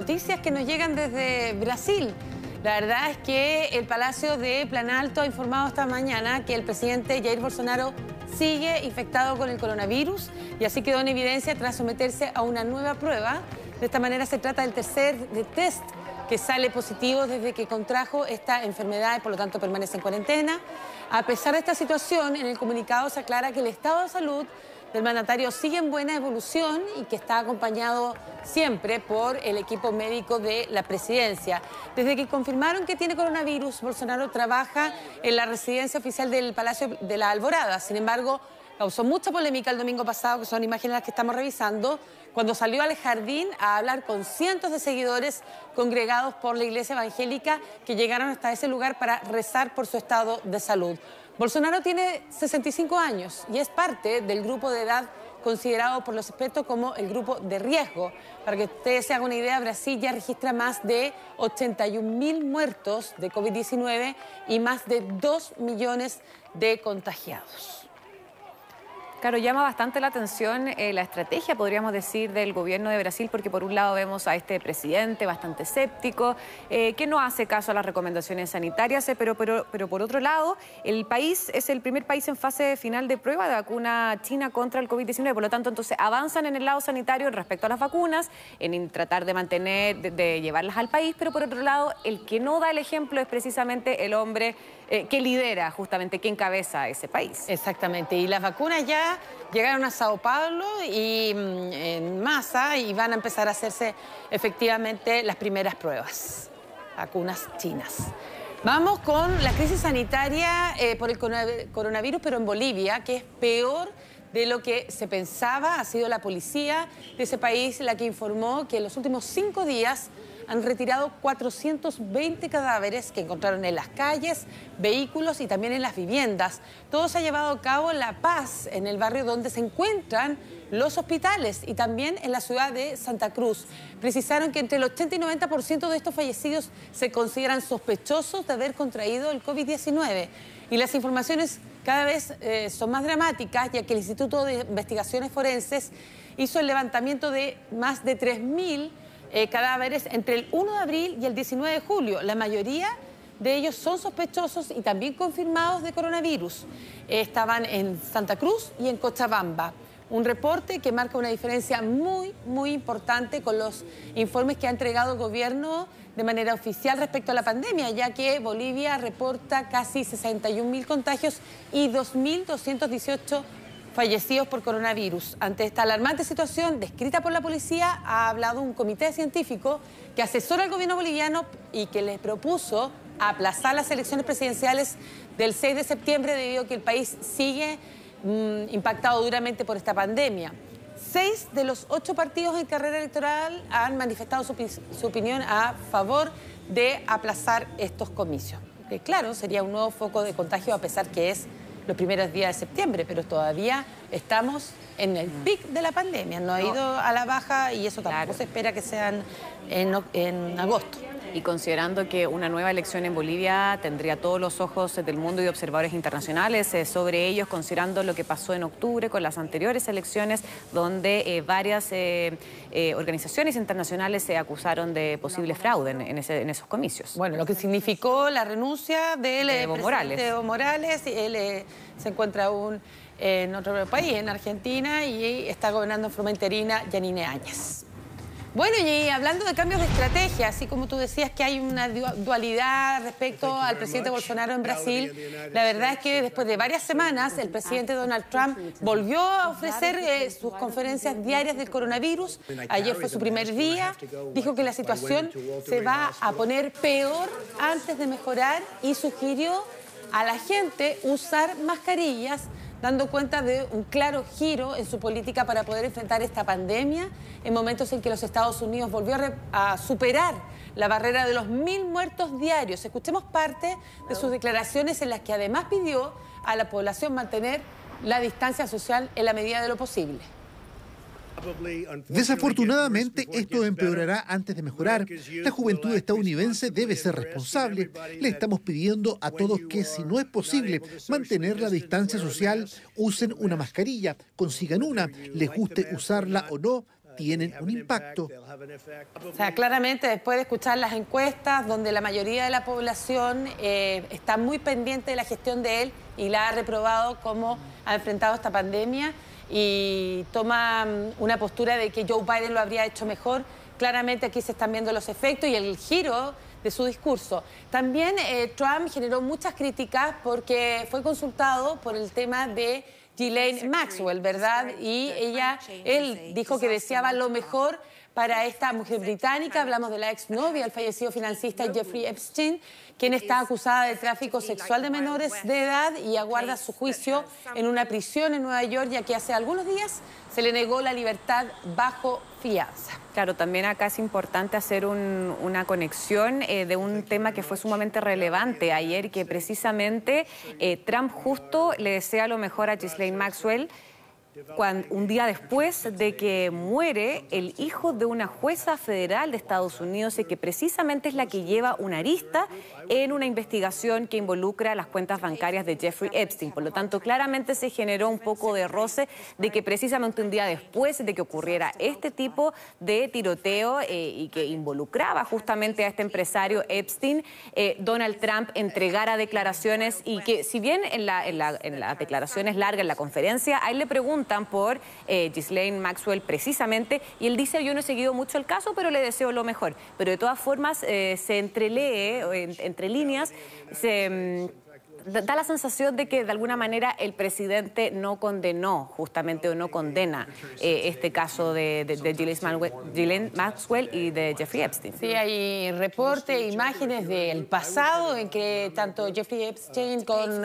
noticias que nos llegan desde Brasil. La verdad es que el Palacio de Planalto ha informado esta mañana que el presidente Jair Bolsonaro sigue infectado con el coronavirus y así quedó en evidencia tras someterse a una nueva prueba. De esta manera se trata del tercer test que sale positivo desde que contrajo esta enfermedad y por lo tanto permanece en cuarentena. A pesar de esta situación, en el comunicado se aclara que el estado de salud del mandatario sigue en buena evolución y que está acompañado siempre por el equipo médico de la presidencia. Desde que confirmaron que tiene coronavirus, Bolsonaro trabaja en la residencia oficial del Palacio de la Alborada. Sin embargo, causó mucha polémica el domingo pasado, que son imágenes las que estamos revisando, cuando salió al jardín a hablar con cientos de seguidores congregados por la iglesia evangélica que llegaron hasta ese lugar para rezar por su estado de salud. Bolsonaro tiene 65 años y es parte del grupo de edad considerado por los expertos como el grupo de riesgo. Para que ustedes se hagan una idea, Brasil ya registra más de 81.000 muertos de COVID-19 y más de 2 millones de contagiados. Claro, llama bastante la atención la estrategia, podríamos decir, del gobierno de Brasil, porque por un lado vemos a este presidente bastante escéptico, que no hace caso a las recomendaciones sanitarias, pero por otro lado, el país es el primer país en fase final de prueba de vacuna china contra el COVID-19, por lo tanto, entonces avanzan en el lado sanitario respecto a las vacunas, en tratar de mantener, de llevarlas al país, pero por otro lado, el que no da el ejemplo es precisamente el hombre que lidera, justamente, que encabeza ese país. Exactamente, y las vacunas ya llegaron a Sao Paulo y en masa y van a empezar a hacerse efectivamente las primeras pruebas, vacunas chinas. Vamos con la crisis sanitaria por el coronavirus, pero en Bolivia, que es peor de lo que se pensaba. Ha sido la policía de ese país la que informó que en los últimos 5 días han retirado 420 cadáveres que encontraron en las calles, vehículos y también en las viviendas. Todo se ha llevado a cabo en La Paz, en el barrio donde se encuentran los hospitales y también en la ciudad de Santa Cruz. Precisaron que entre el 80 y 90% de estos fallecidos se consideran sospechosos de haber contraído el COVID-19. Y las informaciones cada vez son más dramáticas, ya que el Instituto de Investigaciones Forenses hizo el levantamiento de más de 3.000 cadáveres entre el 1 de abril y el 19 de julio. La mayoría de ellos son sospechosos y también confirmados de coronavirus. Estaban en Santa Cruz y en Cochabamba. Un reporte que marca una diferencia muy importante con los informes que ha entregado el gobierno de manera oficial respecto a la pandemia, ya que Bolivia reporta casi 61.000 contagios y 2.218 fallecidos por coronavirus. Ante esta alarmante situación descrita por la policía, ha hablado un comité científico que asesora al gobierno boliviano y que les propuso aplazar las elecciones presidenciales del 6 de septiembre debido a que el país sigue impactado duramente por esta pandemia. 6 de los 8 partidos en carrera electoral han manifestado su opinión a favor de aplazar estos comicios. Claro, sería un nuevo foco de contagio a pesar que es los primeros días de septiembre, pero todavía estamos en el pic de la pandemia. No ha ido a la baja y eso tampoco se espera que sean en agosto. Y considerando que una nueva elección en Bolivia tendría todos los ojos del mundo y de observadores internacionales sobre ellos, considerando lo que pasó en octubre con las anteriores elecciones, donde varias organizaciones internacionales se acusaron de posible fraude en esos comicios. Bueno, lo que significó la renuncia del Evo Morales. Evo Morales. Él se encuentra aún en otro país, en Argentina, y está gobernando en forma interina Yanine Áñez. Bueno, y hablando de cambios de estrategia, así como tú decías que hay una dualidad respecto al presidente Bolsonaro en Brasil, la verdad es que después de varias semanas el presidente Donald Trump volvió a ofrecer sus conferencias diarias del coronavirus. Ayer fue su primer día, dijo que la situación se va a poner peor antes de mejorar y sugirió a la gente usar mascarillas, dando cuenta de un claro giro en su política para poder enfrentar esta pandemia en momentos en que los Estados Unidos volvió a superar la barrera de los 1.000 muertos diarios. Escuchemos parte de sus declaraciones en las que además pidió a la población mantener la distancia social en la medida de lo posible. Desafortunadamente, esto empeorará antes de mejorar. La juventud estadounidense debe ser responsable. Le estamos pidiendo a todos que, si no es posible mantener la distancia social, usen una mascarilla, consigan una, les guste usarla o no, tienen un impacto. O sea, claramente después de escuchar las encuestas, donde la mayoría de la población está muy pendiente de la gestión de él y la ha reprobado cómo ha enfrentado esta pandemia y toma una postura de que Joe Biden lo habría hecho mejor, claramente aquí se están viendo los efectos y el giro de su discurso. También Trump generó muchas críticas porque fue consultado por el tema de Ghislaine Maxwell, ¿verdad? Y él dijo que deseaba lo mejor para esta mujer británica. Hablamos de la exnovia, el fallecido financista Jeffrey Epstein, quien está acusada de tráfico sexual de menores de edad y aguarda su juicio en una prisión en Nueva York, ya que hace algunos días se le negó la libertad bajo fianza. Claro, también acá es importante hacer una conexión de un tema que fue sumamente relevante ayer, que precisamente Trump justo le desea lo mejor a Ghislaine Maxwell un día después de que muere el hijo de una jueza federal de Estados Unidos y que precisamente es la que lleva una arista en una investigación que involucra las cuentas bancarias de Jeffrey Epstein. Por lo tanto, claramente se generó un poco de roce de que precisamente un día después de que ocurriera este tipo de tiroteo y que involucraba justamente a este empresario Epstein, Donald Trump entregara declaraciones y que si bien en las declaraciones largas, en la conferencia, a él le preguntan por Ghislaine Maxwell precisamente, y él dice: yo no he seguido mucho el caso, pero le deseo lo mejor. Pero de todas formas se entrelee, entre líneas, da la sensación de que de alguna manera el presidente no condenó justamente o no condena este caso de Ghislaine Maxwell y de Jeffrey Epstein. Sí, hay reportes, imágenes del pasado en que tanto Jeffrey Epstein con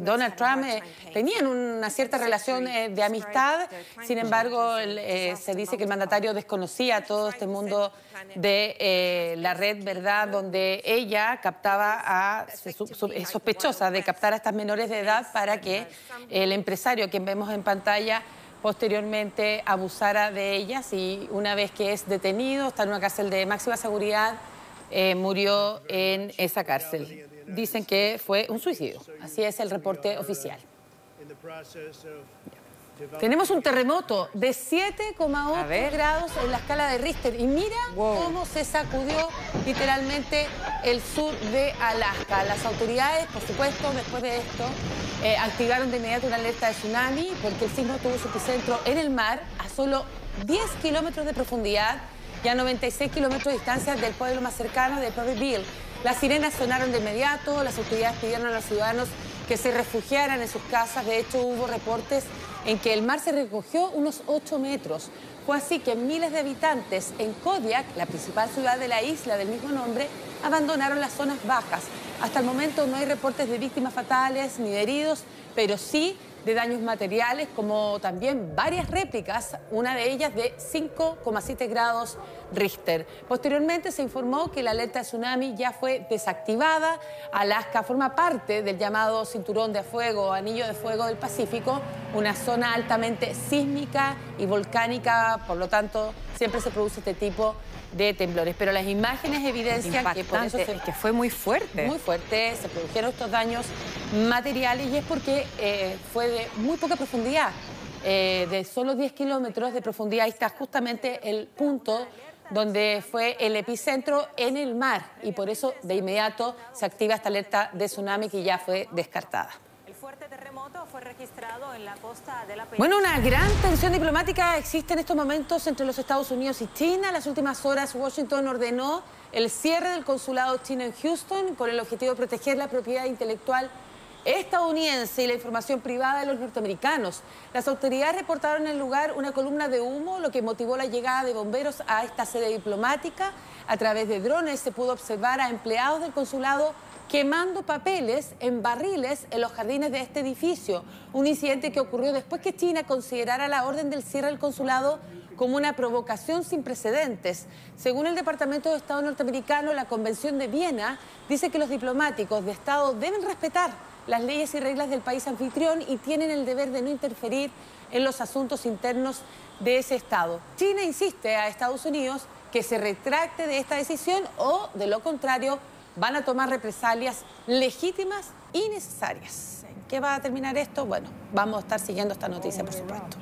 Donald Trump tenían una cierta relación de amistad. Sin embargo, se dice que el mandatario desconocía todo este mundo de la red, ¿verdad?, donde ella captaba sospechosa de captar a estas menores de edad para que el empresario, quien vemos en pantalla, posteriormente abusara de ellas, y una vez que es detenido, está en una cárcel de máxima seguridad, murió en esa cárcel. Dicen que fue un suicidio, así es el reporte oficial. Tenemos un terremoto de 7,8 grados en la escala de Richter y mira cómo se sacudió literalmente el sur de Alaska. Las autoridades, por supuesto, después de esto, activaron de inmediato una alerta de tsunami porque el sismo tuvo su epicentro en el mar a solo 10 kilómetros de profundidad y a 96 kilómetros de distancia del pueblo más cercano de Perryville. Las sirenas sonaron de inmediato, las autoridades pidieron a los ciudadanos que se refugiaran en sus casas. De hecho, hubo reportes en que el mar se recogió unos 8 metros. Fue así que miles de habitantes en Kodiak, la principal ciudad de la isla del mismo nombre, abandonaron las zonas bajas. Hasta el momento no hay reportes de víctimas fatales ni de heridos, pero sí de daños materiales, como también varias réplicas, una de ellas de 5,7 grados Richter. Posteriormente se informó que la alerta de tsunami ya fue desactivada. Alaska forma parte del llamado Cinturón de Fuego o Anillo de Fuego del Pacífico, una zona altamente sísmica y volcánica, por lo tanto siempre se produce este tipo de temblores. Pero las imágenes evidencian que por eso que fue muy fuerte. Muy fuerte, se produjeron estos daños materiales y es porque fue de muy poca profundidad, de solo 10 kilómetros de profundidad. Ahí está justamente el punto donde fue el epicentro en el mar y por eso de inmediato se activa esta alerta de tsunami que ya fue descartada. El fuerte terremoto fue registrado en la costa de la península. Bueno, una gran tensión diplomática existe en estos momentos entre los Estados Unidos y China. En las últimas horas, Washington ordenó el cierre del consulado chino en Houston con el objetivo de proteger la propiedad intelectual estadounidense y la información privada de los norteamericanos. Las autoridades reportaron en el lugar una columna de humo, lo que motivó la llegada de bomberos a esta sede diplomática. A través de drones se pudo observar a empleados del consulado quemando papeles en barriles en los jardines de este edificio. Un incidente que ocurrió después que China considerara la orden del cierre del consulado como una provocación sin precedentes. Según el Departamento de Estado norteamericano, la Convención de Viena dice que los diplomáticos de Estado deben respetar las leyes y reglas del país anfitrión y tienen el deber de no interferir en los asuntos internos de ese Estado. China insiste a Estados Unidos que se retracte de esta decisión o, de lo contrario, van a tomar represalias legítimas y necesarias. ¿En qué va a terminar esto? Bueno, vamos a estar siguiendo esta noticia, por supuesto.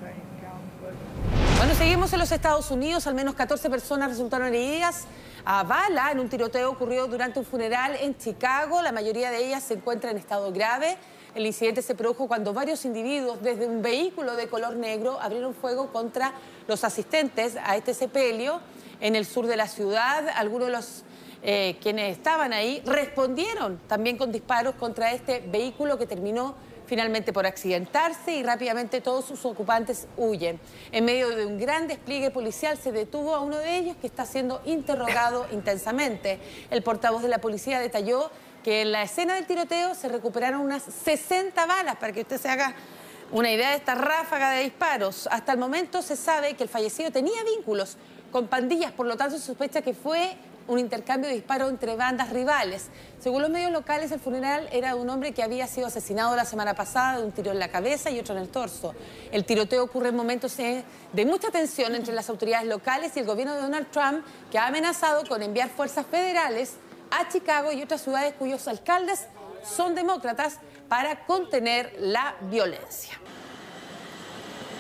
Bueno, seguimos en los Estados Unidos. Al menos 14 personas resultaron heridas a bala en un tiroteo ocurrido durante un funeral en Chicago. La mayoría de ellas se encuentran en estado grave. El incidente se produjo cuando varios individuos desde un vehículo de color negro abrieron fuego contra los asistentes a este sepelio en el sur de la ciudad. Algunos de los quienes estaban ahí respondieron también con disparos contra este vehículo que terminó finalmente por accidentarse y rápidamente todos sus ocupantes huyen. En medio de un gran despliegue policial se detuvo a uno de ellos que está siendo interrogado intensamente. El portavoz de la policía detalló que en la escena del tiroteo se recuperaron unas 60 balas, para que usted se haga una idea de esta ráfaga de disparos. Hasta el momento se sabe que el fallecido tenía vínculos con pandillas, por lo tanto se sospecha que fue un intercambio de disparos entre bandas rivales. Según los medios locales, el funeral era de un hombre que había sido asesinado la semana pasada de un tiro en la cabeza y otro en el torso. El tiroteo ocurre en momentos de mucha tensión entre las autoridades locales y el gobierno de Donald Trump, que ha amenazado con enviar fuerzas federales a Chicago y otras ciudades cuyos alcaldes son demócratas para contener la violencia.